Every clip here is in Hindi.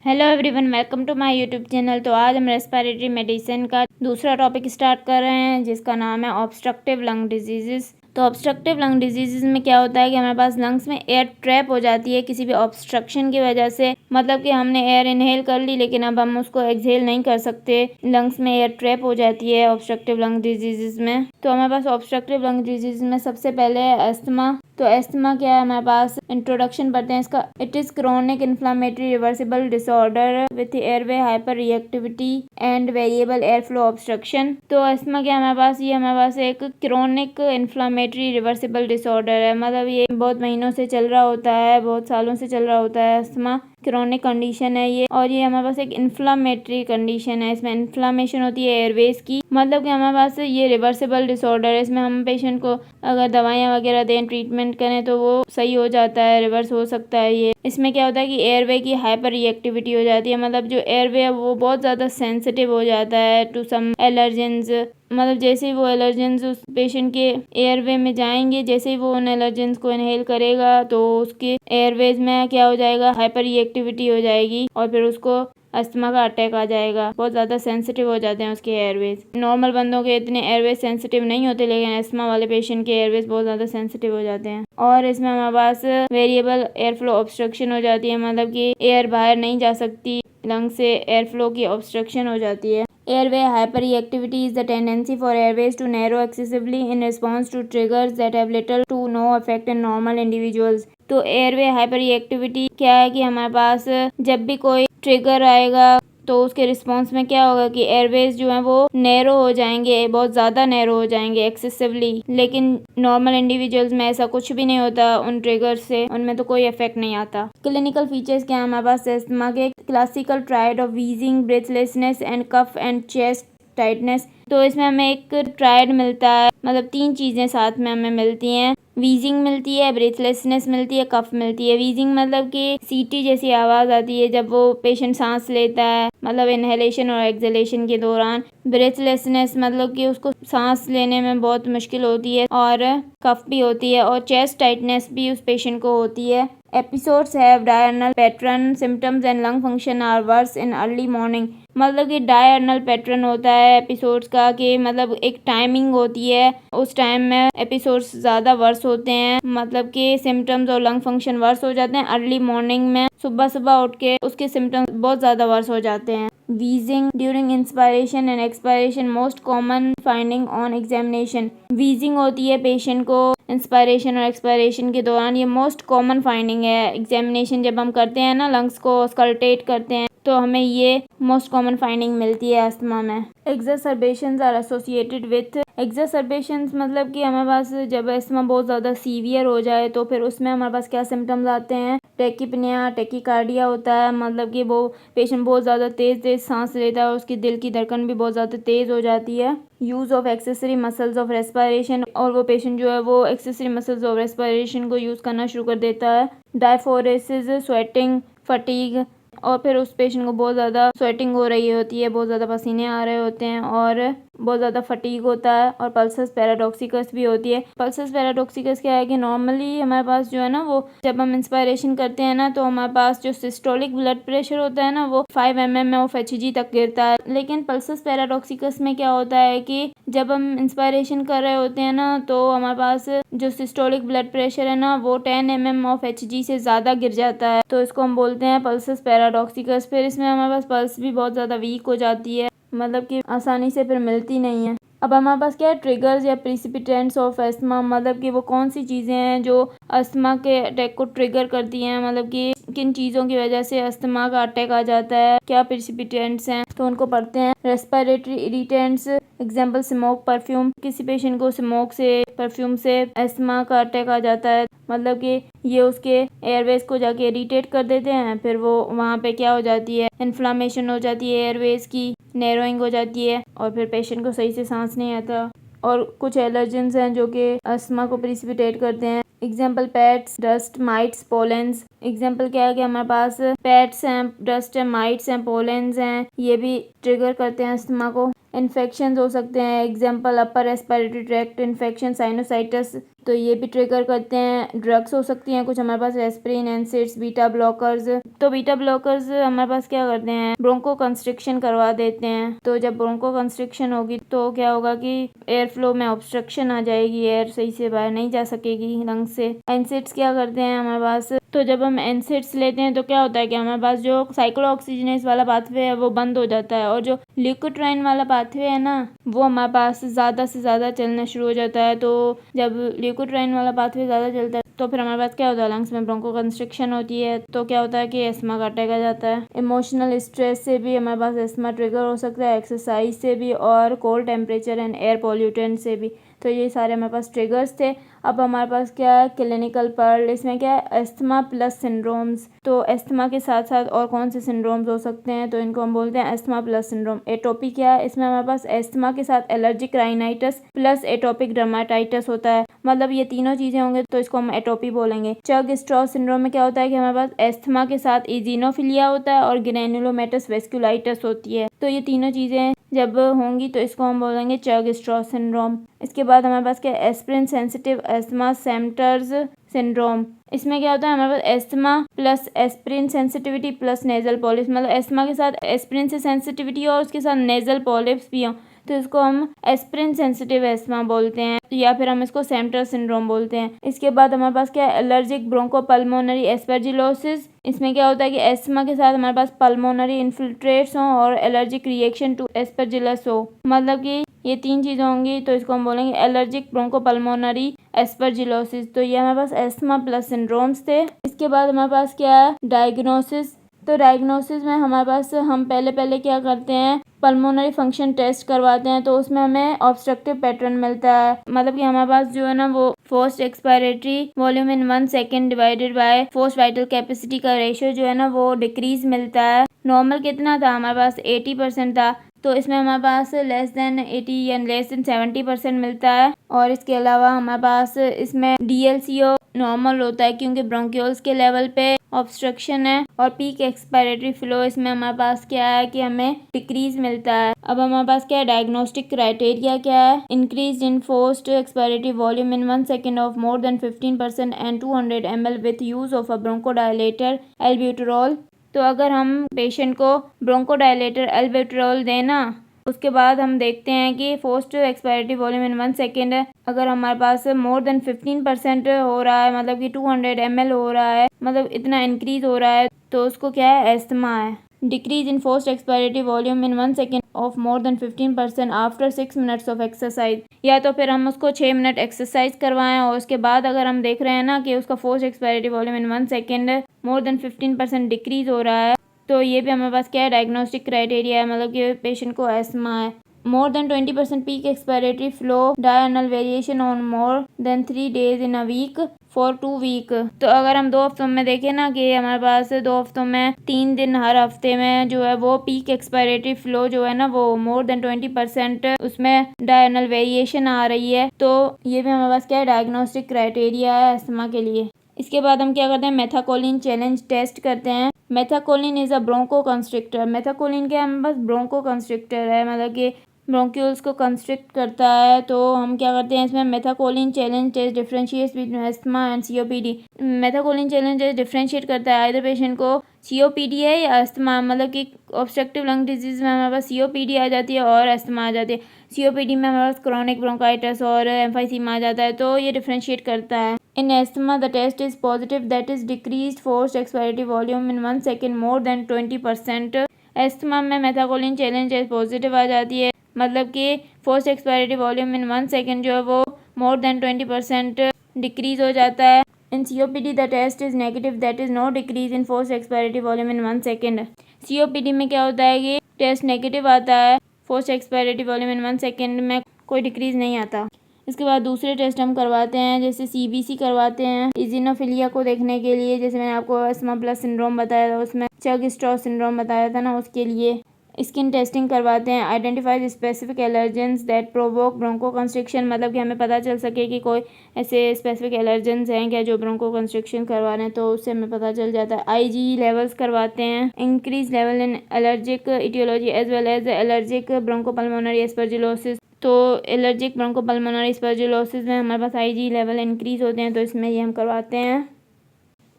Hello everyone, welcome to my YouTube channel. तो आज हम रेस्पिरेटरी मेडिसिन का दूसरा टॉपिक स्टार्ट कर रहे हैं, जिसका नाम है ऑब्स्ट्रक्टिव लंग डिजीजेस। तो ऑब्स्ट्रक्टिव लंग डिजीजेस में क्या होता है कि हमारे पास लंग्स में एयर ट्रैप हो जाती है किसी भी ऑब्स्ट्रक्शन की वजह से। मतलब कि हमने एयर इनहेल कर ली, लेकिन अब हम उसको एक्सहेल नहीं कर सकते, लंग्स में एयर ट्रैप हो जाती है ऑब्स्ट्रक्टिव लंग डिजीजेस में। तो हमारे पास ऑब्स्ट्रक्टिव लंग डिजीज में सबसे पहले है अस्थमा। तो अस्थमा क्या है, हमारे पास इंट्रोडक्शन पढ़ते हैं इसका। It is chronic inflammatory reversible disorder with airway hyper reactivity and variable air flow obstruction. तो अस्थमा क्या हमारे पास, ये हमारे पास एक क्रोनिक इन्फ्लेमेटरी रिवर्सिबल डिसऑर्डर है। मतलब ये बहुत महीनों से चल रहा होता है, बहुत सालों से चल रहा होता है। अस्थमा क्रोनिक कंडीशन है ये, और ये हमारे पास एक इन्फ्लामेटरी कंडीशन है। इसमें इन्फ्लामेशन होती है एयरवेज की। मतलब कि हमारे पास ये रिवर्सिबल डिसऑर्डर है। इसमें हम पेशेंट को अगर दवाइयाँ वगैरह दें, ट्रीटमेंट करें, तो वो सही हो जाता है, रिवर्स हो सकता है ये। इसमें क्या होता है कि एयरवे की हाइपर रिएक्टिविटी हो जाती है। मतलब जो एयरवे है वो बहुत ज़्यादा सेंसिटिव हो जाता है टू सम एलर्जेंस। मतलब जैसे ही वो एलर्जेंस उस पेशेंट के एयरवे में जाएंगे, जैसे ही वो उन एलर्जेंस को इनहेल करेगा, तो उसके एयरवेज में क्या हो जाएगा, हाइपर रिएक्टिविटी हो जाएगी, और फिर उसको अस्थमा का अटैक आ जाएगा। बहुत ज़्यादा सेंसिटिव हो जाते हैं उसके एयरवेज। नॉर्मल बंदों के इतने एयरवेज सेंसिटिव नहीं होते, लेकिन अस्थमा वाले पेशेंट के एयरवेज बहुत ज़्यादा सेंसिटिव हो जाते हैं। और इसमें हमारे पास वेरिएबल एयर फ्लो ऑब्स्ट्रक्शन हो जाती है। मतलब कि एयर बाहर नहीं जा सकती, लंग से एयर फ्लो की ऑब्स्ट्रक्शन हो जाती है। Airway hyperreactivity is the tendency for airways to narrow excessively in response to triggers that have little to no effect in normal individuals। तो एयरवे हाइपररिएक्टिविटी क्या है कि हमारे पास जब भी कोई ट्रिगर आएगा, तो उसके रिस्पॉन्स में क्या होगा कि एयरवेज जो हैं वो नैरो हो जाएंगे, बहुत ज़्यादा नैरो हो जाएंगे एक्सेसिवली। लेकिन नॉर्मल इंडिविजुअल्स में ऐसा कुछ भी नहीं होता, उन ट्रिगर्स से उनमें तो कोई इफेक्ट नहीं आता। क्लिनिकल फीचर्स क्या है हमारे पास अस्थमा के? Classical triad of wheezing, breathlessness and cough and chest tightness. तो इसमें हमें एक ट्रायड मिलता है, मतलब 3 चीज़ें साथ में हमें मिलती हैं। वीजिंग मिलती है, ब्रेथलेसनेस मिलती है, कफ मिलती है। वीजिंग मतलब कि सीटी जैसी आवाज़ आती है जब वो पेशेंट सांस लेता है, मतलब इनहेलेशन और एक्सहेलेशन के दौरान। ब्रेथलेसनेस मतलब कि उसको सांस लेने में बहुत मुश्किल होती है, और कफ भी होती है, और चेस्ट टाइटनेस भी उस पेशेंट को होती है। Episodes have diurnal pattern symptoms and lung function are worse in early morning। मतलब कि डायर्नल पैटर्न होता है एपिसोड्स का, कि मतलब एक टाइमिंग होती है, उस टाइम में एपिसोड्स ज़्यादा वर्स होते हैं। मतलब कि सिम्टम्स और लंग फंक्शन वर्स हो जाते हैं अर्ली मॉर्निंग में। सुबह सुबह उठ के उसके सिम्टम्स बहुत ज़्यादा वर्स हो जाते हैं। Wheezing during inspiration and expiration most common finding on examination। Wheezing होती है पेशेंट को इंस्पायरेशन और एक्सपायरेशन के दौरान, ये मोस्ट कॉमन फाइंडिंग है। एग्जामिनेशन जब हम करते हैं ना, लंग्स को स्कल्टेट करते हैं, तो हमें ये मोस्ट कॉमन फाइंडिंग मिलती है अस्थमा में। एक्सरसर्बेशंस आर एसोसिएटेड विथ। एक्सरसर्बेशंस मतलब कि हमारे पास जब अस्थमा बहुत ज़्यादा सीवियर हो जाए, तो फिर उसमें हमारे पास क्या सिम्टम्स आते हैं? टेकिपनिया, टेकिकार्डिया होता है। मतलब कि वो पेशेंट बहुत ज़्यादा तेज़ सांस लेता है, उसकी दिल की धड़कन भी बहुत ज़्यादा तेज़ हो जाती है। Use of accessory muscles of respiration, और वो पेशेंट जो है वो एक्सेसरी मसल्स ऑफ रेस्पिरेशन को यूज़ करना शुरू कर देता है। डायफोरेसिस, स्वेटिंग, फटीग, और फिर उस पेशेंट को बहुत ज़्यादा स्वेटिंग हो रही होती है, बहुत ज़्यादा पसीने आ रहे होते हैं, और बहुत ज़्यादा फटीग होता है, और पल्सस पैराडॉक्सिकस भी होती है। पल्सस पैराडॉक्सिकस क्या है कि नॉर्मली हमारे पास जो है ना, वो जब हम इंस्पायरेशन करते हैं ना, तो हमारे पास जो सिस्टोलिक ब्लड प्रेशर होता है ना, वो 5 mm ऑफ HG तक गिरता है। लेकिन पल्सस पैराडॉक्सिकस में क्या होता है कि जब हम इंस्पायरेशन कर रहे होते हैं ना, तो हमारे पास जो सिस्टोलिक ब्लड प्रेशर है ना, वो 10 mm ऑफ HG से ज़्यादा गिर जाता है। तो इसको हम बोलते हैं पल्सस पैराडॉक्सिकस। फिर इसमें हमारे पास पल्स भी बहुत ज़्यादा वीक हो जाती है, मतलब कि आसानी से फिर मिलती नहीं है। अब हमारे पास क्या है? ट्रिगर्स या प्रिसिपिटेंट्स ऑफ अस्थमा। मतलब कि वो कौन सी चीज़ें हैं जो अस्थमा के अटैक को ट्रिगर करती हैं, मतलब कि किन चीज़ों की वजह से अस्थमा का अटैक आ जाता है, क्या प्रिसिपिटेंट्स हैं, तो उनको पढ़ते हैं। Respiratory irritants, example smoke, perfume. किसी पेशेंट को स्मोक से, परफ्यूम से अस्थमा का अटैक आ जाता है, मतलब कि ये उसके एयरवेज को जाके इरिटेट कर देते हैं। फिर वो वहाँ पे क्या हो जाती है, इन्फ्लामेशन हो जाती है एयरवेज की, नैरोइंग हो जाती है, और फिर पेशेंट को सही से सांस नहीं आता। और कुछ एलर्जेंस हैं जो कि अस्थमा को प्रिसिपिटेट करते हैं, example pets, dust, mites, pollens. Example क्या है कि हमारे पास पेट्स हैं, डस्ट है, माइट्स हैं, पोलेंस हैं, ये भी ट्रिगर करते हैं अस्थमा को। इन्फेक्शन हो सकते हैं, example upper respiratory tract infection, sinusitis, तो ये भी ट्रिगर करते हैं। ड्रग्स हो सकती हैं कुछ हमारे पास, एस्पिरिन, एनसिड्स, बीटा ब्लॉकर्स। तो बीटा ब्लॉकर्स हमारे पास क्या करते हैं, ब्रोंको कंस्ट्रिक्शन करवा देते हैं। तो जब ब्रोंको कंस्ट्रिक्शन होगी तो क्या होगा कि एयर फ्लो में ऑब्स्ट्रक्शन आ जाएगी, एयर सही से बाहर नहीं जा सकेगी लंग से। एनसिड्स क्या करते हैं हमारे पास, तो जब हम एनसिड्स लेते हैं तो क्या होता है कि हमारे पास जो साइक्लो ऑक्सीजनेस वाला पाथवे है वो बंद हो जाता है, और जो ल्यूकोट्राइन वाला पाथवे है ना वो हमारे पास ज़्यादा से ज़्यादा चलना शुरू हो जाता है। तो जब ल्यूकोट्राइन वाला पाथवे ज़्यादा चलता है तो फिर हमारे पास क्या होता है, लंग्स में ब्रोंको कंस्ट्रिक्शन होती है, तो क्या होता है कि एस्मा का अटैक आ जाता है। इमोशनल स्ट्रेस से भी हमारे पास एस्मा ट्रिगर हो सकता है, एक्सरसाइज से भी, और cold temperature and air pollutant से भी। तो ये सारे हमारे पास ट्रिगर्स थे। अब हमारे पास क्या है, क्लिनिकल पर्ल, इसमें क्या है, एस्थमा प्लस सिंड्रोम्स। तो एस्थमा के साथ साथ और कौन से सिंड्रोम्स हो सकते हैं, तो इनको हम बोलते हैं एस्थमा प्लस सिंड्रोम। एटोपी क्या है, इसमें हमारे पास एस्थमा के साथ allergic rhinitis plus atopic dermatitis होता है, मतलब ये तीनों चीजें होंगे तो इसको हम एटोपी बोलेंगे। चग स्ट्रॉ सिंड्रोम में क्या होता है कि हमारे पास एस्थमा के साथ इजिनोफिलिया होता है और ग्रैनुलोमेटस वेस्कुलाइटिस होती है। तो ये तीनों चीजें जब होंगी तो इसको हम बोलेंगे चग स्ट्रॉ सिंड्रोम। इसके बाद हमारे पास क्या, aspirin sensitive asthma Samter's syndrome. इसमें क्या होता है, हमारे पास asthma plus aspirin sensitivity plus nasal polyps, मतलब एस्थमा के साथ एस्पिरिन से सेंसिटिविटी और उसके साथ नेजल पॉलिप्स भी हो, तो इसको हम एस्पिरिन सेंसिटिव एस्थमा बोलते हैं, या फिर हम इसको सेम्टर सिंड्रोम बोलते हैं। इसके बाद हमारे पास क्या है, एलर्जिक ब्रोंकोपल्मोनरी एस्परजिलोसिस। इसमें क्या होता है कि एस्थमा के साथ हमारे पास पल्मोनरी इन्फिल्ट्रेट्स हों और एलर्जिक रिएक्शन टू एस्परजिलस हो, मतलब कि ये तीन चीज़ें होंगी तो इसको हम बोलेंगे एलर्जिक ब्रोंकोपल्मोनरी एस्परजिलोसिस। तो ये हमारे पास एस्थमा प्लस सिंड्रोम्स थे। इसके बाद हमारे पास क्या है, डायग्नोसिस। तो डायग्नोसिस में हमारे पास हम पहले क्या करते हैं, पल्मोनरी फंक्शन टेस्ट करवाते हैं, तो उसमें हमें ऑब्स्ट्रक्टिव पैटर्न मिलता है, मतलब कि हमारे पास जो है ना वो forced expiratory volume in 1 second divided by forced vital capacity का रेशियो जो है ना वो डिक्रीज मिलता है। नॉर्मल कितना था हमारे पास, 80% था, तो इसमें हमारे पास लेस देन 80 या लेस देन 70% मिलता है। और इसके अलावा हमारे पास इसमें DLCO नॉर्मल होता है क्योंकि ब्रोंक्यूल्स के लेवल पे ऑब्स्ट्रक्शन है, और पीक एक्सपायरेटरी फ्लो इसमें हमारे पास क्या है कि हमें डिक्रीज मिलता है। अब हमारे पास क्या है, डायग्नोस्टिक क्राइटेरिया क्या है, increase in forced expiratory volume in 1 second of more than 15% and 200 ml with use of a bronchodilator albuterol. तो अगर हम पेशेंट को ब्रोंकोडायलेटर एल्ब्यूटेरॉल देना, उसके बाद हम देखते हैं कि forced expiratory volume in 1 second है, अगर हमारे पास मोर देन 15% हो रहा है, मतलब कि 200 ml हो रहा है, मतलब इतना इंक्रीज हो रहा है, तो उसको क्या है, एस्थमा है। Decrease in forced expiratory volume in 1 second of more than 15% after 6 minutes of exercise, या तो फिर हम उसको 6 मिनट एक्सरसाइज करवाएं और उसके बाद अगर हम देख रहे हैं ना कि उसका forced expiratory volume in 1 second more than 15% decrease हो रहा है, तो ये भी हमारे पास क्या है, डायग्नोस्टिक क्राइटेरिया है, मतलब कि पेशेंट को एस्थमा है। More than 20% peak expiratory flow diurnal variation on more than 3 days in a week for 2 week. तो अगर हम 2 हफ्तों में देखें ना कि हमारे पास 2 हफ्तों में 3 दिन हर हफ्ते में जो है वो पीक एक्सपायरेटरी फ्लो जो है ना वो मोर देन 20% उसमें डायनल वेरिएशन आ रही है, तो ये भी हमारे पास क्या है, डायग्नोस्टिक क्राइटेरिया है एस्थमा के लिए। इसके बाद हम क्या करते हैं, मेथाकोलिन चैलेंज टेस्ट करते हैं। Methacholine is a bronchoconstrictor. Methacholine क्या है, हमारे पास ब्रोंको कंस्ट्रिक्टर है, मतलब कि ब्रोंक्यूल्स को कंस्ट्रिक्ट करता है। तो हम क्या करते हैं, इसमें methacholine challenge test differentiates between asthma and COPD। Methacholine challenge test differentiate करता है आइदर पेशेंट को COPD है या अस्थमा, मतलब कि ऑब्स्ट्रक्टिव लंग डिजीज में हमारे पास COPD आ जाती है और अस्थमा आ जाती है। COPD में हमारे पास क्रोनिक ब्रोंकाइटिस और एम्फाइसीमा आ जाता है, तो ये डिफरेंशिएट करता है। In asthma, the test is positive, that is decreased forced expiratory volume in 1 second more than 20%. Asthma में मेथाकोलिन चैलेंज पॉजिटिव आ जाती है, मतलब कि force expiratory volume in 1 second जो है वो मोर देन 20% डिक्रीज हो जाता है। In COPD the test is negative, that is no decrease in forced expiratory volume in 1 second. COPD में क्या होता है कि टेस्ट नेगेटिव आता है, force expiratory volume in 1 second में कोई डिक्रीज नहीं आता। इसके बाद दूसरे टेस्ट हम करवाते हैं, जैसे CBC करवाते हैं इजिनोफिलिया को देखने के लिए, जैसे मैंने आपको एस्थमा प्लस सिंड्रोम बताया था, उसमें चग स्ट्रॉ सिंड्रोम बताया था ना, उसके लिए। स्किन टेस्टिंग करवाते हैं। Identifies specific allergens that provoke bronchoconstriction, मतलब कि हमें पता चल सके कि कोई ऐसे स्पेसिफिक एलर्जेंस हैं क्या जो ब्रोंकोकंस्ट्रिक्शन करवा रहे हैं, तो उससे हमें पता चल जाता है। आईजी लेवल्स करवाते हैं। Increase level in allergic aetiology as well as allergic bronchopulmonary aspergillosis, तो एलर्जिक ब्रोंकोपल्मोनरी एस्परजिलोसिस में हमारे पास आईजी लेवल इंक्रीज होते हैं, तो इसमें ये हम करवाते हैं।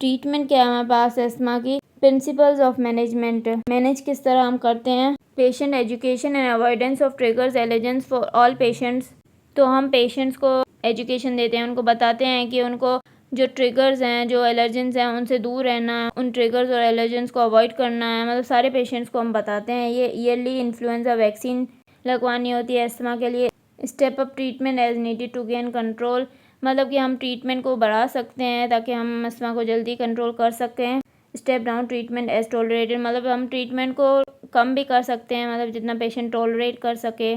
ट्रीटमेंट क्या है हमारे पास एस्थमा की, प्रिंसिपल्स ऑफ मैनेजमेंट, मैनेज किस तरह हम करते हैं। Patient education and avoidance of triggers allegiance for all patients, तो हम पेशेंट्स को एजुकेशन देते हैं, उनको बताते हैं कि उनको जो ट्रिगर्स हैं, जो एलर्जेंस हैं, उनसे दूर रहना है, उन ट्रिगर्स और एलर्जेंस को अवॉइड करना है। मतलब सारे पेशेंट्स को हम बताते हैं। ये ईयरली इन्फ्लुएंजा वैक्सीन लगवानी होती है एस्थमा के लिए। Step up treatment as needed to gain control, मतलब कि हम ट्रीटमेंट को बढ़ा सकते हैं ताकि हम एस्थमा को जल्दी कंट्रोल कर सकें। Step down treatment as tolerated, मतलब हम ट्रीटमेंट को कम भी कर सकते हैं, मतलब जितना पेशेंट टॉलरेट कर सके।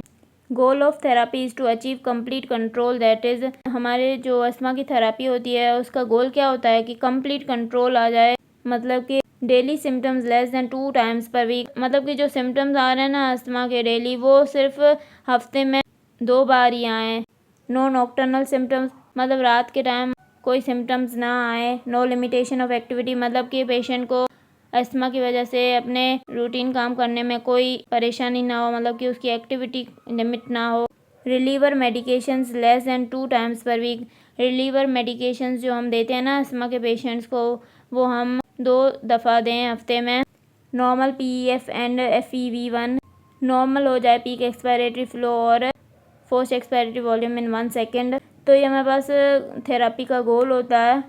Goal of therapy is to achieve complete control, that is हमारे जो अस्थमा की थेरापी होती है उसका गोल क्या होता है कि कंप्लीट कंट्रोल आ जाए। मतलब कि daily symptoms less than 2 times per week, मतलब कि जो सिम्टम्स आ रहे हैं ना अस्थमा के डेली, वो सिर्फ हफ्ते में 2 बार ही आए। नो नॉक्टर्नल सिम्टम्स, मतलब रात के टाइम कोई सिम्टम्स ना आए। नो लिमिटेशन ऑफ एक्टिविटी, मतलब कि पेशेंट को अस्थमा की वजह से अपने रूटीन काम करने में कोई परेशानी ना हो, मतलब कि उसकी एक्टिविटी लिमिट ना हो। Reliever medications less than 2 times per week, reliever medications जो हम देते हैं ना अस्थमा के पेशेंट्स को, वो हम 2 दफ़ा दें हफ्ते में। Normal PEF and FEV1, normal हो जाए पीक एक्सपायरेटरी फ्लो और force expiratory volume in 1 second. तो ये हमारे पास थेरापी का गोल होता है।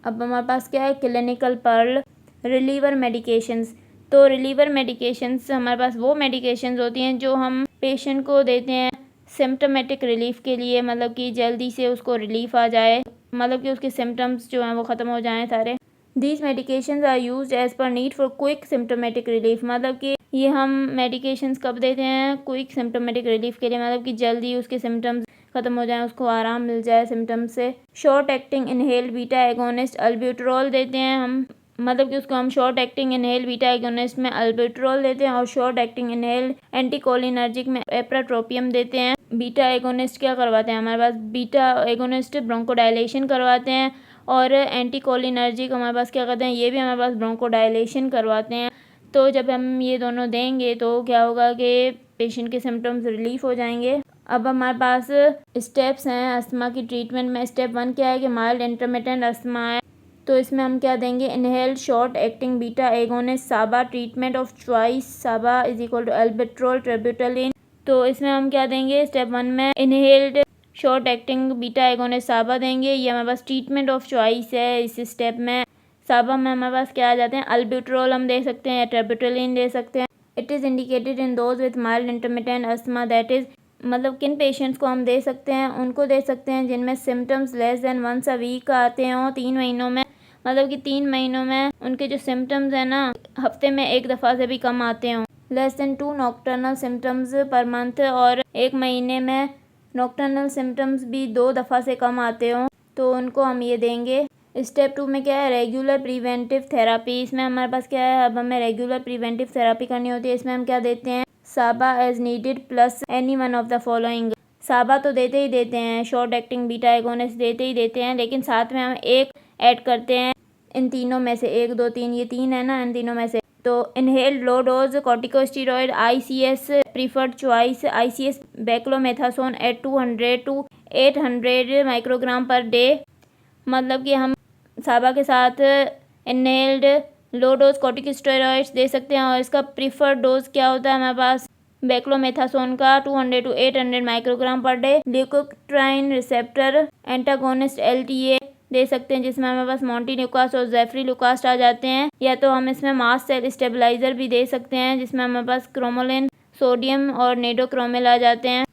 अब हमारे पास क्या है, क्लिनिकल पर्ल रिलीवर मेडिकेशंस, तो रिलीवर मेडिकेशंस हमारे पास वो मेडिकेशंस होती हैं जो हम पेशेंट को देते हैं सिम्टमेटिक रिलीफ के लिए, मतलब कि जल्दी से उसको रिलीफ आ जाए, मतलब कि उसके सिम्टम्स जो हैं वो ख़त्म हो जाएं सारे। These medications are used as per need for quick symptomatic relief, मतलब कि ये हम मेडिकेशंस कब देते हैं, क्विक सिम्टोमेटिक रिलीफ के लिए, मतलब कि जल्दी उसके सिम्टम्स ख़त्म हो जाएं, उसको आराम मिल जाए सिम्टम्स से। Short acting inhaled beta agonist albuterol देते हैं हम, मतलब कि उसको हम short acting inhaled beta agonist में अल्ब्यूटरॉल देते हैं, और शॉर्ट एक्टिंग इनहेल्ड एंटीकोलिनर्जिक में एप्राट्रोपियम देते हैं। बीटा एगोनिस्ट क्या करवाते हैं हमारे पास, बीटा एगोनिस्ट ब्रोंकोडायलेशन करवाते हैं, और एंटीकोलिनर्जिक हमारे पास क्या करते हैं, ये भी हमारे पास ब्रोंकोडायलेशन करवाते हैं। तो जब हम ये दोनों देंगे तो क्या होगा कि पेशेंट के सिम्टम्स रिलीफ हो जाएंगे। अब हमारे पास स्टेप्स हैं अस्थमा की ट्रीटमेंट में। स्टेप 1 क्या है कि माइल्ड इंटरमिटेंट अस्थमा है, तो इसमें हम क्या देंगे, inhaled short acting beta agonist साबा, ट्रीटमेंट ऑफ चॉइस साबा इज इक्वल टू अल्बेट्रोल ट्रेब्यूटलिन। तो इसमें हम क्या देंगे, स्टेप 1 में inhaled short acting beta agonist साबा देंगे, ये हमारे पास ट्रीटमेंट ऑफ चॉइस है। इस स्टेप में साबा में हमारे पास क्या आ जाते हैं, अल्ब्यूटरॉल हम दे सकते हैं, ट्रेब्यूटलिन दे सकते हैं। It is indicated in those with mild intermittent asthma, that is मतलब किन पेशेंट्स को हम दे सकते हैं, उनको दे सकते हैं जिनमें सिम्टम्स लेस देन 1 वीक आते हों 3 महीनों में, मतलब कि 3 महीनों में उनके जो सिम्टम्स हैं ना हफ्ते में 1 दफ़ा से भी कम आते हों। Less than 2 nocturnal symptoms per month, और 1 महीने में नॉक्टर्नल सिम्टम्स भी 2 दफ़ा से कम आते हों, तो उनको हम ये देंगे। स्टेप 2 में क्या है, रेगुलर प्रिवेंटिव थेरापी। इसमें हमारे पास क्या है, अब हमें रेगुलर प्रिवेंटिव थेरापी करनी होती है। इसमें हम क्या देते हैं, SABA as needed plus any one of the following. SABA तो देते ही देते हैं, शॉर्ट एक्टिंग बीटा एगोनिस्ट देते ही देते हैं, लेकिन साथ में हम एक ऐड करते हैं इन तीनों में से, 1 2 3, ये 3 है ना, इन तीनों में से। तो inhaled low dose corticosteroid ICS preferred choice ICS beclomethasone at 200 to 800 microgram per day, मतलब कि हम साबा के साथ इनहेल्ड लो डोज कॉर्टिकोस्टेरॉइड्स दे सकते हैं, और इसका प्रीफर्ड डोज क्या होता है हमारे पास, बेक्लोमेथासोन का 200 to 800 microgram per day. Leukotriene receptor antagonist LTA दे सकते हैं, जिसमें हमारे पास मोंटेन्यूकास्ट और ज़ेफ्रिलुकास्ट आ जाते हैं, या तो हम इसमें मास्ट सेल स्टेबलाइजर भी दे सकते हैं, जिसमें हमारे पास क्रोमोलिन सोडियम और नेडोक्रोमिल आ जाते हैं,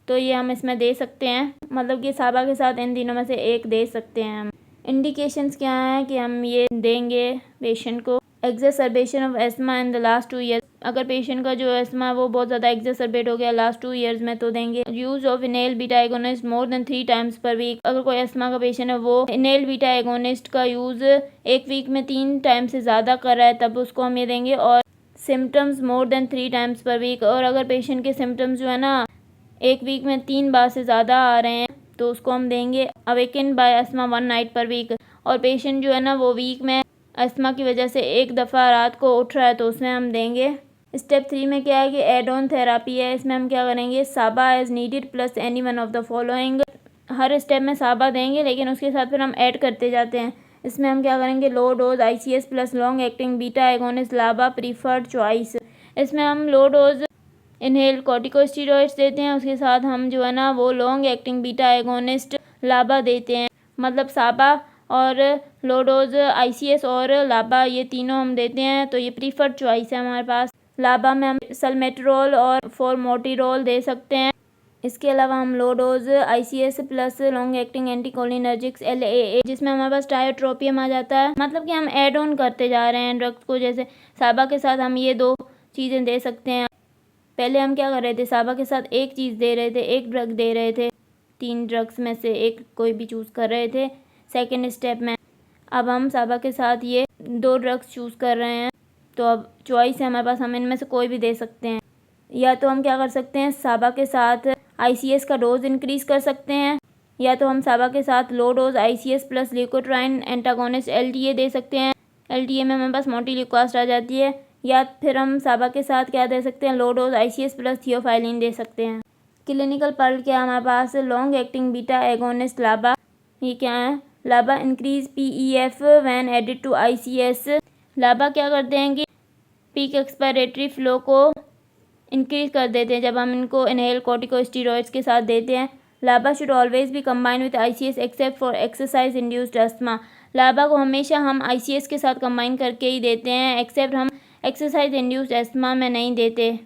तो ये हम इसमें दे सकते हैं, मतलब कि साबा के साथ इन तीनों में से एक दे सकते हैं हम। इंडिकेशंस क्या हैं कि हम ये देंगे पेशेंट को, exacerbation of asthma in the last 2 years, अगर पेशेंट का जो एस्थमा वो बहुत ज़्यादा एक्सरबेट हो गया लास्ट 2 ईयर्स में तो देंगे। Use of inhaled beta agonist more than 3 times per week, अगर कोई एस्थमा का पेशेंट है वो इनहेल्ड बीटा एगोनिस्ट का यूज़ 1 वीक में 3 टाइम से ज़्यादा कर रहा है तब उसको हम ये देंगे। और symptoms more than 3 times per week, और अगर पेशेंट के सिम्टम्स जो है ना एक वीक में 3 बार से ज़्यादा आ रहे हैं तो उसको हम देंगे awaken by asthma 1 night per week, और पेशेंट जो है ना वो वीक में अस्थमा की वजह से एक दफ़ा रात को उठ रहा है तो उसमें हम देंगे। स्टेप 3 में क्या है कि एड ऑन थेरापी है। इसमें हम क्या करेंगे, SABA as needed plus any one of the following. हर स्टेप में साबा देंगे लेकिन उसके साथ फिर हम ऐड करते जाते हैं। इसमें हम क्या करेंगे, लो dose ICS plus long acting beta agonist लाबा प्रीफर्ड चॉइस। इसमें हम लो डोज इनहेल कॉर्टिकोस्टेरॉइड्स देते हैं, उसके साथ हम जो है ना वो लॉन्ग एक्टिंग बीटा एगोनिस्ट लाबा देते हैं। मतलब साबा और लो डोज ICS और लाबा ये तीनों हम देते हैं, तो ये प्रीफर्ड चॉइस है हमारे पास। लाबा में हम सल्मेट्रोल और फॉर्मोटिरोल दे सकते हैं। इसके अलावा हम लो dose ICS plus long acting anticholinergics LAA, जिसमें हमारे पास टायोट्रोपियम आ जाता है। मतलब कि हम एड ऑन करते जा रहे हैं ड्रग्स को। जैसे साबा के साथ हम ये 2 चीज़ें दे सकते हैं। पहले हम क्या कर रहे थे, साबा के साथ एक चीज़ दे रहे थे, एक ड्रग दे रहे थे, 3 ड्रग्स में से एक कोई भी चूज़ कर रहे थे सेकेंड स्टेप में। अब हम साबा के साथ ये 2 ड्रग्स चूज़ कर रहे हैं, तो अब चॉइस है हमारे पास, हम इनमें से कोई भी दे सकते हैं। या तो हम क्या कर सकते हैं, साबा के साथ ICS का डोज इंक्रीज़ कर सकते हैं, या तो हम साबा के साथ लो dose ICS plus leukotriene antagonist LTA दे सकते हैं। LTA में हमारे पास मोटिल्यूकास्ट आ जाती है। या फिर हम साबा के साथ क्या दे सकते हैं, low dose ICS plus theophylline दे सकते हैं। क्लिनिकल पर्ल क्या है हमारे पास, long acting beta agonist LABA. ये क्या है, LABA increase PEF when added to ICS। LABA क्या करते हैं कि पीक एक्सपायरेटरी फ्लो को इंक्रीज कर देते हैं जब हम इनको इनहेल कॉर्टिकोस्टेरॉइड्स के साथ देते हैं। लाबा should always be combined with ICS except for exercise induced asthma. लाबा को हमेशा हम ICS के साथ कंबाइन करके ही देते हैं, एक्सेप्ट हम एक्सरसाइज इंड्यूस्ड अस्थमा में नहीं देते।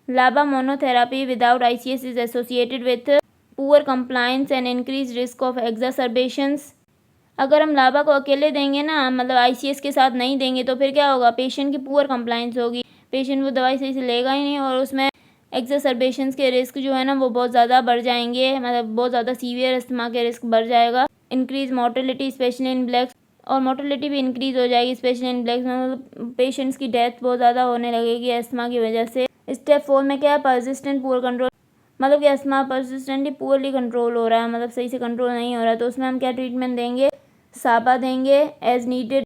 LABA monotherapy without ICS is associated with poor compliance and increase risk of exacerbations. अगर हम लाबा को अकेले देंगे ना, मतलब ICS के साथ नहीं देंगे, तो फिर क्या होगा, पेशेंट की पुअर कंप्लायंस होगी, पेशेंट वो दवाई सही से लेगा ही नहीं, और उसमें एग्जासर्बेशंस के रिस्क जो है ना वो बहुत ज़्यादा बढ़ जाएंगे, मतलब बहुत ज़्यादा सीवियर अस्थमा के रिस्क बढ़ जाएगा। Increase mortality specially in blacks, और मोर्टेलिटी भी इंक्रीज हो जाएगी स्पेशली इन ब्लैक्स में, मतलब पेशेंट्स की डेथ बहुत ज़्यादा होने लगेगी अस्थमा की वजह से। स्टेप 4 में क्या है, परसिस्टेंट पुअर कंट्रोल, मतलब कि अस्थमा परसिस्टेंटली पुअरली कंट्रोल हो रहा है, मतलब सही से कंट्रोल नहीं हो रहा है, तो उसमें हम क्या ट्रीटमेंट देंगे, साबा देंगे एज नीडेड।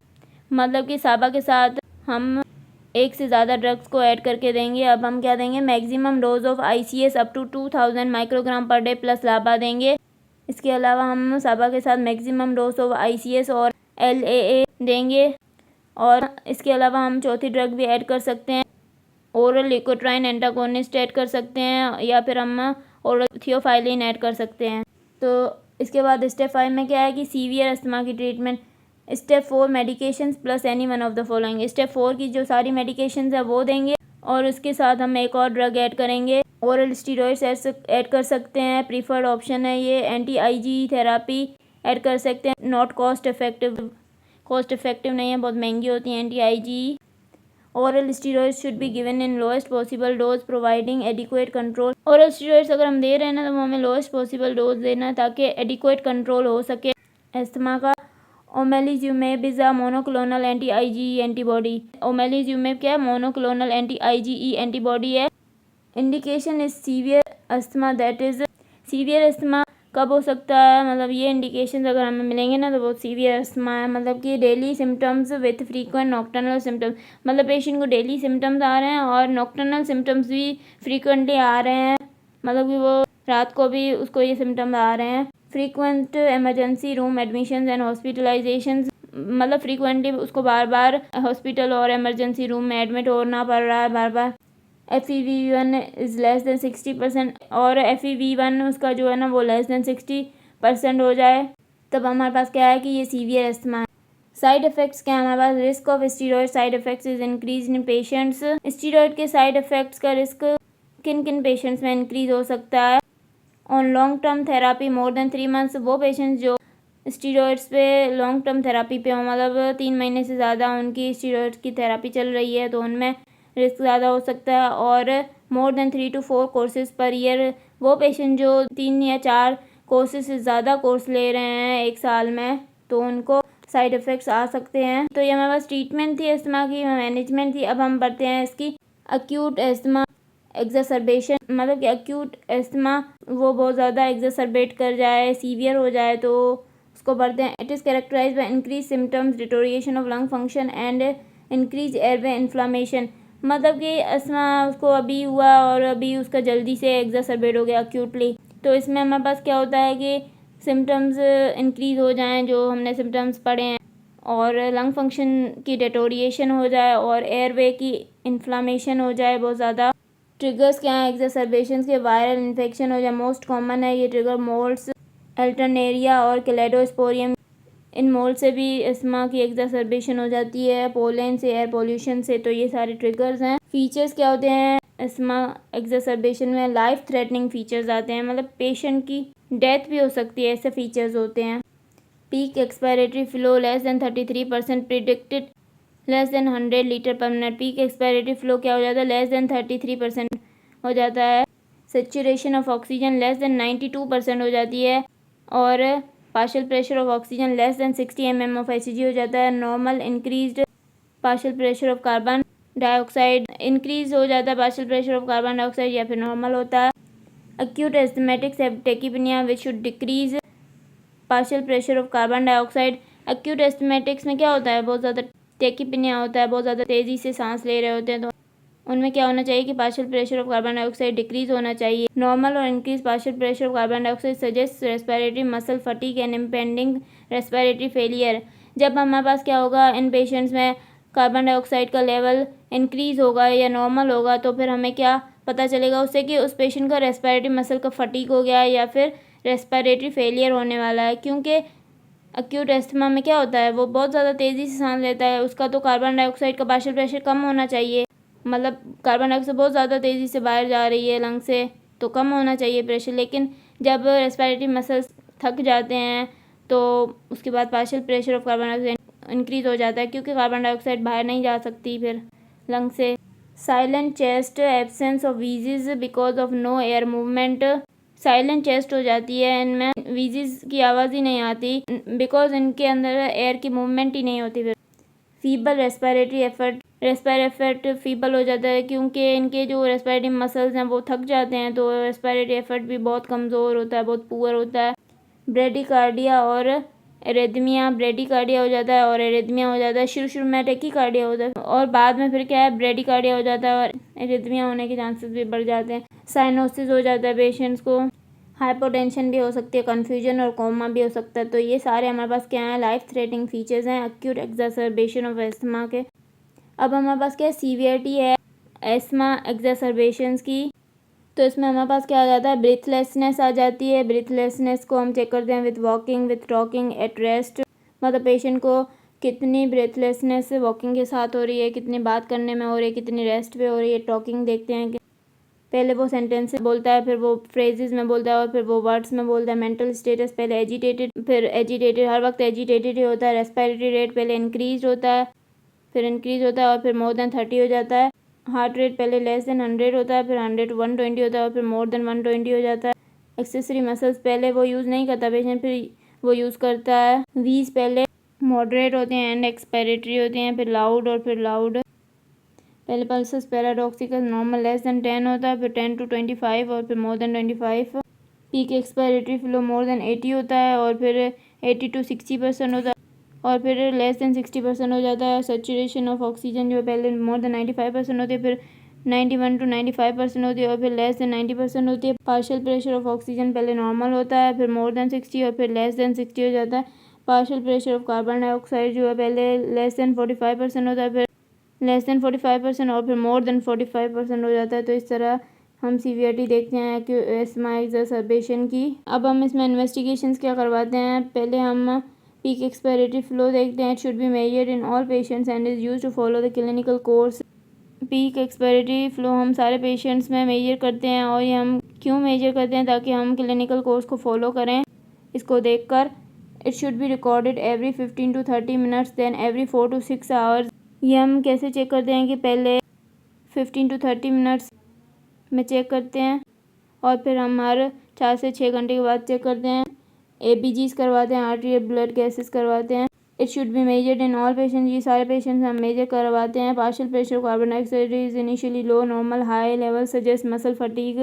मतलब कि साबा के साथ हम 1 से ज़्यादा ड्रग्स को ऐड करके देंगे। अब हम क्या देंगे, maximum dose of ICS up to 2000 microgram per day plus LABA देंगे। इसके अलावा हम साबा के साथ मैक्सिमम डोज ऑफ ICS और LAA देंगे, और इसके अलावा हम चौथी ड्रग भी ऐड कर सकते हैं, ओरल ल्यूकोट्राइन एंटागोनिस्ट ऐड कर सकते हैं, या फिर हम ओरल थियोफाइलिन ऐड कर सकते हैं। तो इसके बाद स्टेप 5 में क्या है कि सीवियर अस्थमा की treatment. Step 4 medications plus any one of the following. Step 4 की जो सारी मेडिकेशंस है वो देंगे, और उसके साथ हम एक और ड्रग ऐड करेंगे, ओरल स्टीरॉइड्स ऐड कर सकते हैं, प्रीफर्ड ऑप्शन है ये। anti-IgE थेरापी ऐड कर सकते हैं, नॉट कॉस्ट इफेक्टिव नहीं है, बहुत महंगी होती है anti-IgE। Oral steroids should be given in lowest possible dose providing adequate control. Oral steroids अगर हम दे रहे हैं ना, तो वो हमें लोएस्ट पॉसिबल डोज देना है ताकि एडिक्वेट कंट्रोल हो सके अस्थमा का। Omalizumab is a monoclonal anti-IgE antibody. Omalizumab क्या है, मोनोक्लोनल anti-IgE एंटीबॉडी है। Indication is severe asthma, that is severe asthma कब हो सकता है, मतलब ये इंडिकेशंस अगर हमें मिलेंगे ना तो बहुत सीवियर अस्थमा है। मतलब कि daily symptoms with frequent nocturnal symptoms, मतलब पेशेंट को डेली सिम्टम्स आ रहे हैं और नॉक्टर्नल सिम्टम्स भी फ्रीक्वेंटली आ रहे हैं, मतलब कि वो रात को भी उसको ये सिम्टम्स आ रहे हैं। Frequent emergency room admissions and hospitalisations, मतलब फ्रीक्वेंटली उसको बार बार हॉस्पिटल और इमरजेंसी रूम में एडमिट होना पड़ रहा है बार बार। FEV1 इज़ लेस देन 60%, और FEV1 उसका जो है ना वो लेस देन 60% हो जाए, तब हमारे पास क्या है कि ये सीवियर अस्थमा है। साइड इफ़ेक्ट्स क्या है हमारे पास, risk of steroid side effects is increase in patients. Steroid के साइड इफ़ेक्ट्स का रिस्क किन किन पेशेंट्स में इंक्रीज हो सकता है। On long term therapy more than 3 months, वो पेशेंट्स जो स्टीरॉयड्स पे लॉन्ग टर्म थेरापी पे हो, मतलब 3 महीने से ज़्यादा उनकी स्टीरॉयड्स की थेरापी चल रही है, तो उनमें रिस्क ज़्यादा हो सकता है। और मोर than 3 to 4 courses per year, वो पेशेंट जो 3 या 4 कोर्सेज से ज़्यादा कोर्स ले रहे हैं 1 साल में, तो उनको साइड इफ़ेक्ट्स आ सकते हैं। तो ये हमारे पास ट्रीटमेंट थी अस्थमा की, मैनेजमेंट थी। अब हम बढ़ते हैं इसकी एक्यूट एस्थमा एग्जासर्बेशन, मतलब कि एक्यूट एस्थमा वो बहुत ज़्यादा एग्जासर्बेट कर जाए, सीवियर हो जाए तो उसको पढ़ते हैं। It is characterize by increase symptoms, deterioration of lung function and increase airway inflammation. मतलब कि अस्थमा उसको अभी हुआ और अभी उसका जल्दी से एग्जासर्बेट हो गया एक्यूटली, तो इसमें हमारे पास क्या होता है कि सिम्टम्स इंक्रीज़ हो जाएं जो हमने सिम्टम्स पढ़े हैं, और लंग फंक्शन की डिटोरिएशन हो जाए और एयरवे की इन्फ्लामेशन हो जाए बहुत ज़्यादा। ट्रिगर्स क्या हैं एग्जासर्बेशन के? वायरल इन्फेक्शन हो जाए, मोस्ट कॉमन है ये ट्रिगर मोल्ड्स, अल्टरनेरिया और क्लेडोस्पोरियम। इन मोल्ड से भी अस्थमा की एग्जासर्बेशन हो जाती है, पोलन से, एयर पोल्यूशन से। तो ये सारे ट्रिगर्स हैं। फीचर्स क्या होते हैं अस्थमा एग्जासर्बेशन में? लाइफ थ्रेटनिंग फीचर्स आते हैं, मतलब पेशेंट की डेथ भी हो सकती है, ऐसे फीचर्स होते हैं। Peak expiratory flow less than 33% predicted less than 100 litre पर मिनट। पीक एक्सपायरेटरी फ्लो क्या हो जाता है? लेस देन 33% हो जाता है। Saturation of oxygen less than 92% हो जाती है, और partial pressure of oxygen less than 60 mm of Hg हो जाता है। Normal increased partial pressure of carbon dioxide, increase हो जाता है partial pressure of carbon dioxide, या फिर नॉर्मल होता है। acute asthmatic tachypnea which should decrease partial pressure of carbon dioxide। acute asthmatics में क्या होता है? बहुत ज़्यादा टेकीपिनिया होता है, बहुत ज़्यादा तेज़ी से सांस ले रहे होते हैं, तो उनमें क्या होना चाहिए कि partial pressure of carbon dioxide decrease होना चाहिए। नॉर्मल और increase partial pressure of carbon dioxide suggest respiratory muscle fatigue and impending respiratory failure. जब हमारे पास क्या होगा, इन पेशेंट्स में कार्बन डाइऑक्साइड का लेवल इंक्रीज होगा या नॉर्मल होगा, तो फिर हमें क्या पता चलेगा उससे कि उस पेशेंट का रेस्पिरेटरी मसल का फटीग हो गया है या फिर रेस्पिरेटरी फेलियर होने वाला है। क्योंकि एक्यूट एस्थमा में क्या होता है, वो बहुत ज़्यादा तेज़ी से सांस लेता है, उसका तो कार्बन डाइऑक्साइड का पार्शियल प्रेशर कम होना चाहिए, मतलब कार्बन डाइऑक्साइड बहुत ज़्यादा तेज़ी से बाहर जा रही है लंग से, तो कम होना चाहिए प्रेशर। लेकिन जब रेस्पिरेटरी मसल्स थक जाते हैं तो उसके बाद partial pressure of carbon dioxide increase हो जाता है, क्योंकि कार्बन डाइऑक्साइड बाहर नहीं जा सकती फिर लंग से। Silent chest, absence of wheezes because of no air movement. Silent chest हो जाती है, इनमें वीजेस की आवाज़ ही नहीं आती, बिकॉज इनके अंदर एयर की मूवमेंट ही नहीं होती। फिर फीबल रेस्पिरेटरी एफर्ट फीबल हो जाता है, क्योंकि इनके जो रेस्पिरेटरी मसल्स हैं वो थक जाते हैं, तो रेस्पिरेटरी एफर्ट भी बहुत कमज़ोर होता है, बहुत पुअर होता है। ब्रेडिकार्डिया और एरिथमिया, ब्रेडिकार्डिया हो जाता है और एरिथमिया हो जाता है। शुरू में टेकीकार्डिया होता है और बाद में फिर क्या है, ब्रेडिकार्डिया हो जाता है और एरिथमिया होने के चांसेस भी बढ़ जाते हैं। साइनोसिस हो जाता है पेशेंट्स को, हाइपोटेंशन भी हो सकती है, कन्फ्यूजन और कोमा भी हो सकता है। तो ये सारे हमारे पास क्या है, लाइफ थ्रेटनिंग फीचर्स हैं एक्यूट एग्जासर्बेशन ऑफ एस्थमा के। अब हमारे पास क्या है, सीवियरिटी है एस्थमा एग्जासर्बेशंस की। तो इसमें हमारे पास क्या आ जाता है, ब्रीथलेसनेस आ जाती है। ब्रीथलेसनेस को हम चेक करते हैं with walking, with talking, at rest, मतलब पेशेंट को कितनी ब्रीथलेसनेस वॉकिंग के साथ हो रही है, कितनी बात करने में हो रही है, कितनी रेस्ट पे हो रही है। टॉकिंग देखते हैं कि पहले वो सेंटेंस बोलता है, फिर वो फ्रेजेस में बोलता है और फिर वो वर्ड्स में बोलता है। मेंटल स्टेटस पहले एजिटेटेड, फिर एजिटेटेड, हर वक्त एजिटेटेड ही होता है। रेस्पिरेटरी रेट पहले इंक्रीज होता है, फिर इंक्रीज होता है और फिर मोर देन 30 हो जाता है। हार्ट रेट पहले लेस देन 100 होता है, फिर 100 to 120 होता है और फिर मोर देन 120 हो जाता है। एक्सेसरी मसल्स पहले वो यूज़ नहीं करता पेशेंट, फिर वो यूज़ करता है। वीज पहले मॉडरेट होते हैं एंड एक्सपायरेटरी होते हैं, फिर लाउड और फिर लाउड। पहले pulses paradoxical normal less than 10 होता है, फिर 10 to 25 और फिर more than 25। Peak expiratory flow more than 80 होता है और फिर 80 to 60% होता है और फिर लेस देन 60% हो जाता है। सेचुरेशन ऑफ ऑक्सीजन जो है पहले मोर देन 95% होती है, फिर 91 to 95% होती है और फिर लेस देन 90% होती है। पार्शियल प्रेशर ऑफ ऑक्सीजन पहले नॉर्मल होता है, फिर मोर देन 60 और फिर लेस देन 60 हो जाता है। Partial pressure of carbon dioxide जो है पहले लेस देन 45% होता है, फिर लेस देन 45% और फिर मोर देन 45% हो जाता है। तो इस तरह हम सीवियरिटी देखते हैं कि एस्थमा एग्जासर्बेशन की। अब हम इसमें इन्वेस्टिगेशंस क्या करवाते हैं, पहले हम पीक एक्सपायरेटरी फ्लो देखते हैं। It should be measured in all patients and is used to follow the clinical course. Peak expiratory flow हम सारे पेशेंट्स में मेजर करते हैं, और ये हम क्यों मेजर करते हैं, ताकि हम क्लिनिकल कोर्स को फॉलो करें इसको देखकर। It should be recorded every 15 to 30 minutes then every 4 to 6 hours. ये हम कैसे चेक करते हैं कि पहले 15 to 30 मिनट्स में चेक करते हैं और फिर हम हर 4 से 6 घंटे के बाद चेक करते हैं। ABGs करवाते हैं, आर्टेरियल ब्लड गैसेस करवाते हैं। It should be measured in all patient, ये सारे पेशेंट्स हम मेजर करवाते हैं। Partial pressure of carbon dioxide is initially low, normal high level suggest muscle fatigue.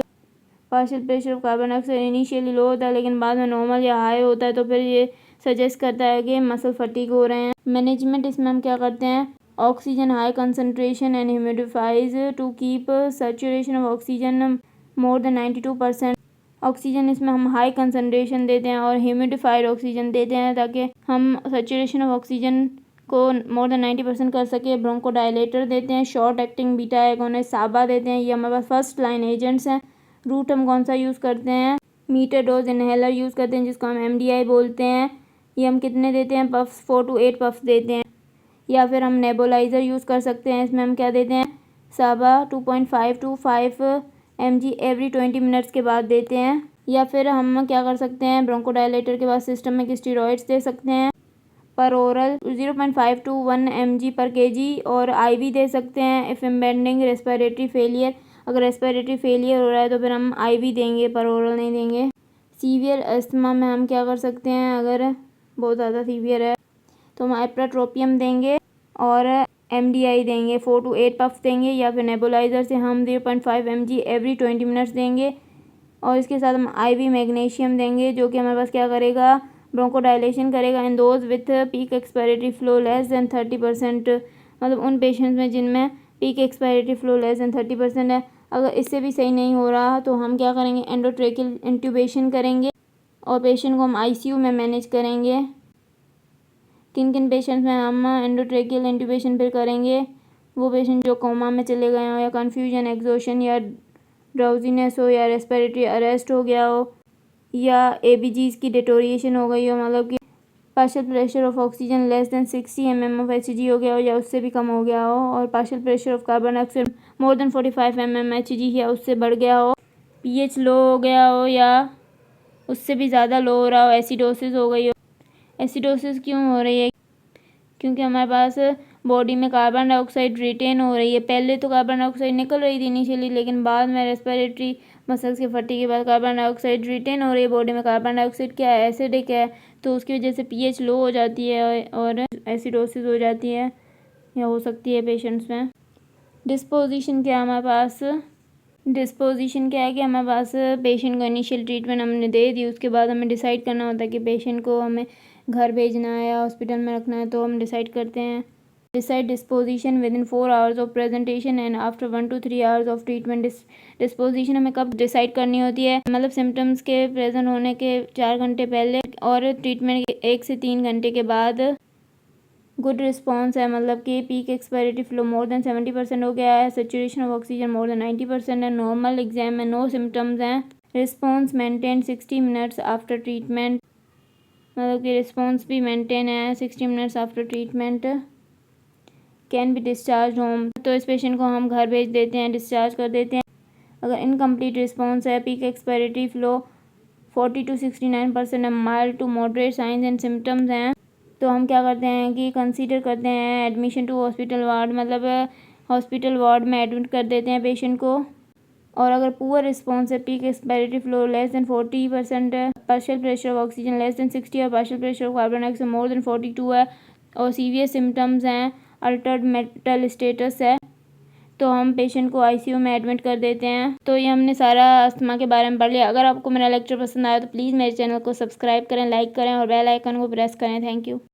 Partial pressure of carbon dioxide initially low होता है लेकिन बाद में नॉर्मल या हाई होता है, तो फिर ये सजेस्ट करता है कि मसल फटीग हो रहे हैं। मैनेजमेंट इसमें हम क्या करते हैं, oxygen high concentration and humidifies to keep saturation of oxygen more than 92%। Oxygen इसमें हम हाई कंसनट्रेशन देते हैं और ह्यूमिडिफाइड ऑक्सीजन देते हैं ताकि हम सैचुरेशन ऑफ ऑक्सीजन को मोर देन 90% कर सके। ब्रोंकोडायलेटर देते हैं, शॉर्ट एक्टिंग बीटा एगोनिस्ट साबा देते हैं, ये हमारे पास फर्स्ट लाइन एजेंट्स हैं। रूट हम कौन सा यूज़ करते हैं, मीटर डोज इनहेलर यूज़ करते हैं जिसको हम MDI बोलते हैं। ये हम कितने देते हैं, पफ्स 4 to 8 पफ्स देते हैं। या फिर हम नेबुलाइज़र यूज़ कर सकते हैं, इसमें हम क्या देते हैं, साबा 2.5 to 5 mg एवरी 20 मिनट्स के बाद देते हैं। या फिर हम क्या कर सकते हैं, ब्रोंकोडायलेटर के बाद सिस्टमिक स्टेरॉइड्स दे सकते हैं पर ओरल 0.5 to 1 mg पर kg, और IV दे सकते हैं इफ़ इम्पेंडिंग रेस्पिरेटरी फेलियर। अगर रेस्पिरेटरी फेलियर हो रहा है तो फिर हम IV देंगे, पर ओरल नहीं देंगे। सीवियर अस्थमा में हम क्या कर सकते हैं, अगर बहुत ज़्यादा सीवियर है तो हम एप्राट्रोपियम देंगे और MDI देंगे, 4 to 8 पफ्स देंगे। या फिर नेबुलाइज़र से हम 0.5 mg एवरी 20 मिनट्स देंगे और इसके साथ हम IV मैग्नीशियम देंगे जो कि हमारे पास क्या करेगा, ब्रोंकोडायलेशन करेगा in those with peak expiratory flow less than 30%। मतलब उन पेशेंट्स में जिनमें peak expiratory flow less than 30% है। अगर इससे भी सही नहीं हो रहा तो हम क्या करेंगे, एंडोट्रेकियल इंट्यूबेशन करेंगे और पेशेंट को हम ICU में मैनेज करेंगे। किन किन पेशेंट्स में हम एंडोट्रेकियल इंट्यूबेशन फिर करेंगे, वो पेशेंट जो कोमा में चले गए हो या कन्फ्यूजन एक्सोशन या ड्राउजीनेस हो या रेस्पिरेटरी अरेस्ट हो गया हो या ABGs की डिटोरिएशन हो गई हो, मतलब कि partial pressure of oxygen less than 60 mm of Hg हो गया हो या उससे भी कम हो गया हो, और partial pressure of carbon dioxide more than 45 mm Hg या उससे बढ़ गया हो, pH लो हो गया हो या उससे भी ज़्यादा लो हो रहा हो, एसिडोसिस हो गई हो। एसिडोसिस क्यों हो रही है, क्योंकि हमारे पास बॉडी में कार्बन डाइऑक्साइड रिटेन हो रही है। पहले तो कार्बन डाइऑक्साइड निकल रही थी इनिशियली, लेकिन बाद में रेस्पिरेटरी मसल्स के फटी के बाद कार्बन डाइऑक्साइड रिटेन हो रही है बॉडी में। कार्बन डाइऑक्साइड क्या है, एसिडिक है, तो उसकी वजह से pH लो हो जाती है और एसिडोसिस हो जाती है या हो सकती है पेशेंट्स में। डिस्पोजिशन क्या है हमारे पास, डिस्पोजिशन क्या है कि हमारे पास पेशेंट को इनिशियल ट्रीटमेंट हमने दे दी, उसके बाद हमें डिसाइड करना होता है कि पेशेंट को हमें घर भेजना है या हॉस्पिटल में रखना है, तो हम डिसाइड करते हैं। Decide disposition with in 4 hours of presentation and after 1 to 3 hours of treatment. Disposition हमें कब डिसाइड करनी होती है, मतलब सिम्टम्स के प्रेजेंट होने के 4 घंटे पहले और ट्रीटमेंट के 1 से 3 घंटे के बाद। गुड रिस्पॉन्स है, मतलब कि peak expiratory flow more than 70% हो गया है, saturation of oxygen more then 90% है, नॉर्मल एग्जाम में नो सिम्टम्स हैं। Response maintain 60 minutes after treatment, मतलब कि रिस्पॉन्स भी मेंटेन है 60 minutes after treatment. Can be discharge home, तो इस पेशेंट को हम घर भेज देते हैं, डिस्चार्ज कर देते हैं। अगर इनकम्प्लीट रिस्पॉन्स है, पीक एक्सपायरेटरी फ्लो 40 to 69% है, mild to moderate signs and symptoms हैं, तो हम क्या करते हैं कि कंसीडर करते हैं एडमिशन टू हॉस्पिटल वार्ड, मतलब हॉस्पिटल वार्ड में एडमिट कर देते हैं पेशेंट को। और अगर पुअर रिस्पॉन्स है, peak expiratory flow less than 40% है, partial pressure of oxygen less than 60 और partial pressure of carbon dioxide more than 42 है और सीवियर सिम्टम्स हैं, अल्टर्ड मेंटल स्टेटस है, तो हम पेशेंट को ICU में एडमिट कर देते हैं। तो ये हमने सारा अस्थमा के बारे में पढ़ लिया। अगर आपको मेरा लेक्चर पसंद आया तो प्लीज़ मेरे चैनल को सब्सक्राइब करें, लाइक करें और बेल आइकन को प्रेस करें। Thank you.